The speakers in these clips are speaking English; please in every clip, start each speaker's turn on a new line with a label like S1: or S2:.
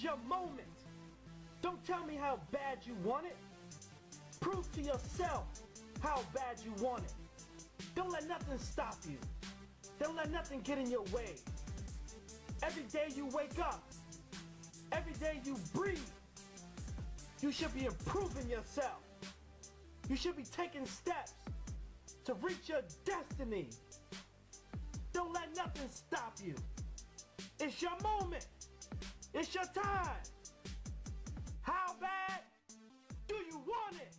S1: your moment. Don't tell me how bad you want it. Prove to yourself how bad you want it. Don't let nothing stop you. Don't let nothing get in your way. Every day you wake up, every day you breathe, you should be improving yourself. You should be taking steps to reach your destiny. Don't let nothing stop you. It's your moment. It's your time. How bad do you want it?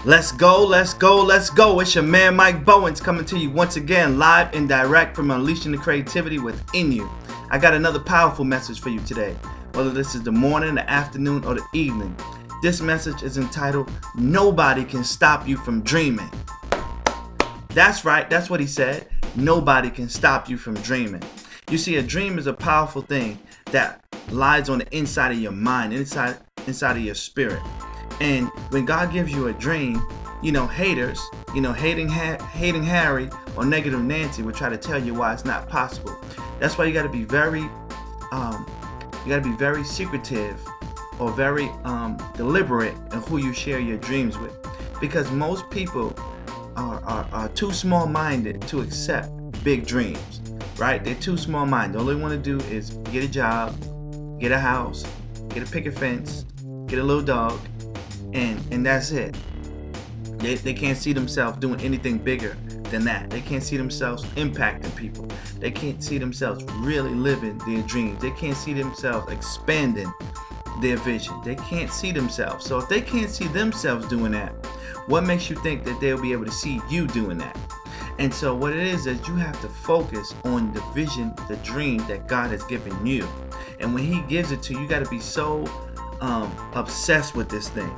S2: Let's go, let's go, let's go. It's your man Mike Bowens coming to you once again live and direct from Unleashing the Creativity Within You. I got another powerful message for you today. Whether this is the morning, the afternoon, or the evening, this message is entitled, Nobody Can Stop You From Dreaming. That's right, that's what he said. Nobody can stop you from dreaming. You see, a dream is a powerful thing that lies on the inside of your mind, inside of your spirit. And when God gives you a dream, haters, hating Harry or negative Nancy will try to tell you why it's not possible. That's why you got to be very secretive or very deliberate in who you share your dreams with, because most people are too small-minded to accept big dreams, right? They're too small-minded. All they want to do is get a job, get a house, get a picket fence, get a little dog, and that's it. They can't see themselves doing anything bigger than that. They can't see themselves impacting people. They can't see themselves really living their dreams. They can't see themselves expanding their vision. They can't see themselves. So if they can't see themselves doing that, what makes you think that they'll be able to see you doing that? And so what it is you have to focus on the vision, the dream that God has given you. And when he gives it to you, you got to be so obsessed with this thing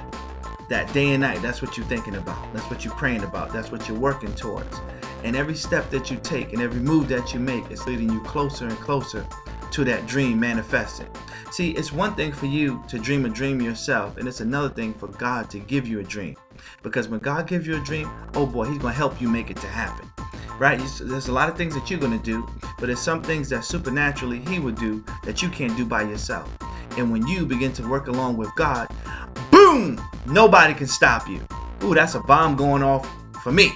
S2: that day and night, that's what you're thinking about. That's what you're praying about. That's what you're working towards. And every step that you take and every move that you make is leading you closer and closer to that dream manifesting. See, it's one thing for you to dream a dream yourself, and it's another thing for God to give you a dream. Because when God gives you a dream, oh boy, he's going to help you make it to happen. Right? There's a lot of things that you're going to do, but there's some things that supernaturally he would do that you can't do by yourself. And when you begin to work along with God, boom, nobody can stop you. Ooh, that's a bomb going off for me.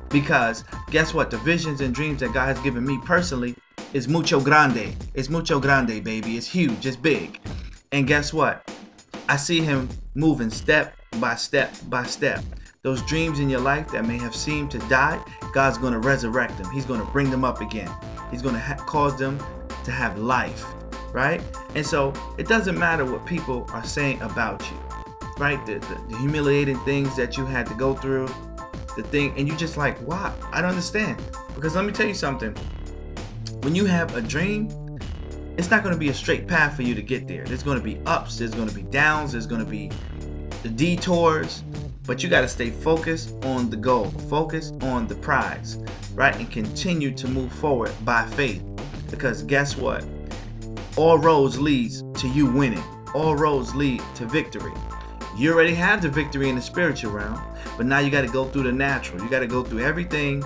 S2: Because guess what? The visions and dreams that God has given me personally is mucho grande. It's mucho grande, baby. It's huge. It's big. And guess what? I see him moving step by step by step. Those dreams in your life that may have seemed to die, God's going to resurrect them. He's going to bring them up again. He's going to cause them to have life, right? And so it doesn't matter what people are saying about you, right? The humiliating things that you had to go through, the thing, and you just like, wow, I don't understand. Because let me tell you something. When you have a dream, it's not going to be a straight path for you to get there. There's going to be ups, there's going to be downs, there's going to be the detours, but you got to stay focused on the goal, focus on the prize, right? And continue to move forward by faith. Because guess what? All roads leads to you winning. All roads lead to victory. You already have the victory in the spiritual realm, but now you got to go through the natural. You got to go through everything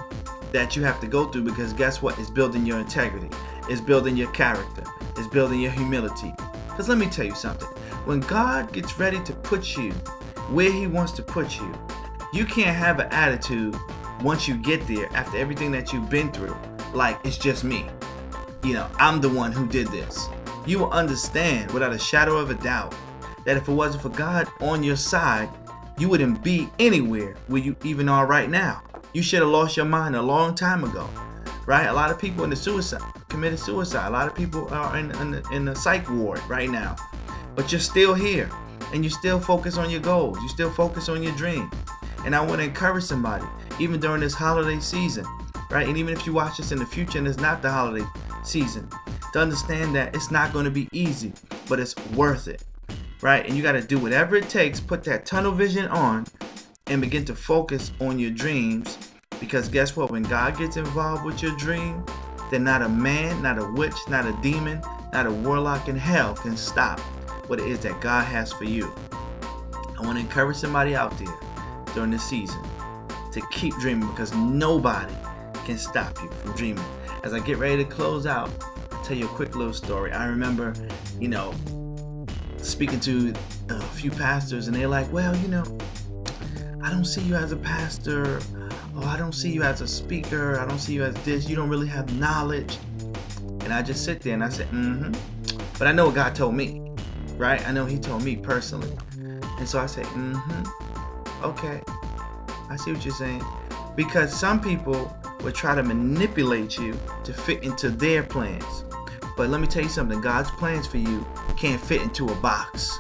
S2: that you have to go through, because guess what? It's building your integrity. It's building your character. It's building your humility. Because let me tell you something. When God gets ready to put you where he wants to put you, you can't have an attitude once you get there after everything that you've been through, like it's just me. I'm the one who did this. You will understand without a shadow of a doubt that if it wasn't for God on your side, you wouldn't be anywhere where you even are right now. You should have lost your mind a long time ago, right? A lot of people committed suicide. A lot of people are in the psych ward right now. But you're still here, and you still focus on your goals. You still focus on your dream. And I want to encourage somebody, even during this holiday season, right? And even if you watch this in the future and it's not the holiday season, to understand that it's not going to be easy, but it's worth it, right? And you got to do whatever it takes, put that tunnel vision on, and begin to focus on your dreams. Because guess what? When God gets involved with your dream, then not a man, not a witch, not a demon, not a warlock in hell can stop what it is that God has for you. I want to encourage somebody out there during this season to keep dreaming, because nobody can stop you from dreaming. As I get ready to close out, tell you a quick little story. I remember, speaking to a few pastors, and they're like, well, I don't see you as a pastor, or I don't see you as a speaker, I don't see you as this, you don't really have knowledge. And I just sit there and I said, but I know what God told me, right? I know He told me personally. And so I said, okay, I see what you're saying. Because some people will try to manipulate you to fit into their plans. But let me tell you something, God's plans for you can't fit into a box.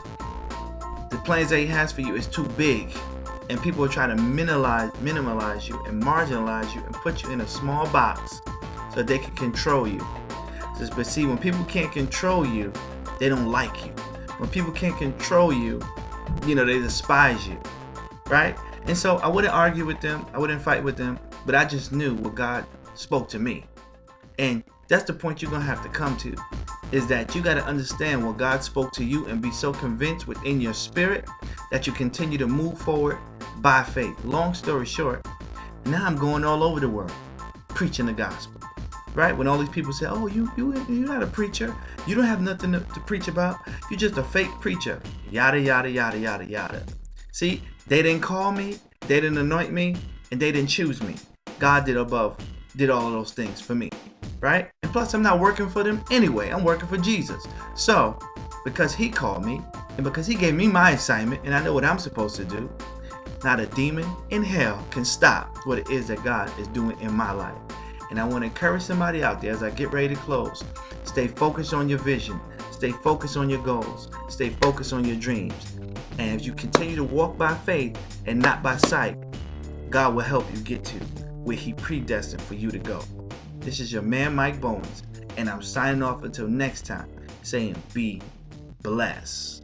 S2: The plans that He has for you is too big. And people are trying to minimalize you and marginalize you and put you in a small box so they can control you. But see, when people can't control you, they don't like you. When people can't control you, they despise you, right? And so I wouldn't argue with them, I wouldn't fight with them, but I just knew what God spoke to me. And that's the point you're going to have to come to, is that you got to understand what God spoke to you and be so convinced within your spirit that you continue to move forward by faith. Long story short, now I'm going all over the world preaching the gospel. Right? When all these people say, oh, you're not a preacher. You don't have nothing to preach about. You're just a fake preacher. Yada, yada, yada, yada, yada. See, they didn't call me, they didn't anoint me, and they didn't choose me. God did all of those things for me. Right? And plus, I'm not working for them anyway. I'm working for Jesus. So, because He called me, and because He gave me my assignment, and I know what I'm supposed to do, not a demon in hell can stop what it is that God is doing in my life. And I want to encourage somebody out there as I get ready to close. Stay focused on your vision. Stay focused on your goals. Stay focused on your dreams. And if you continue to walk by faith and not by sight, God will help you get to where He predestined for you to go. This is your man, Mike Bowens, and I'm signing off until next time, saying be blessed.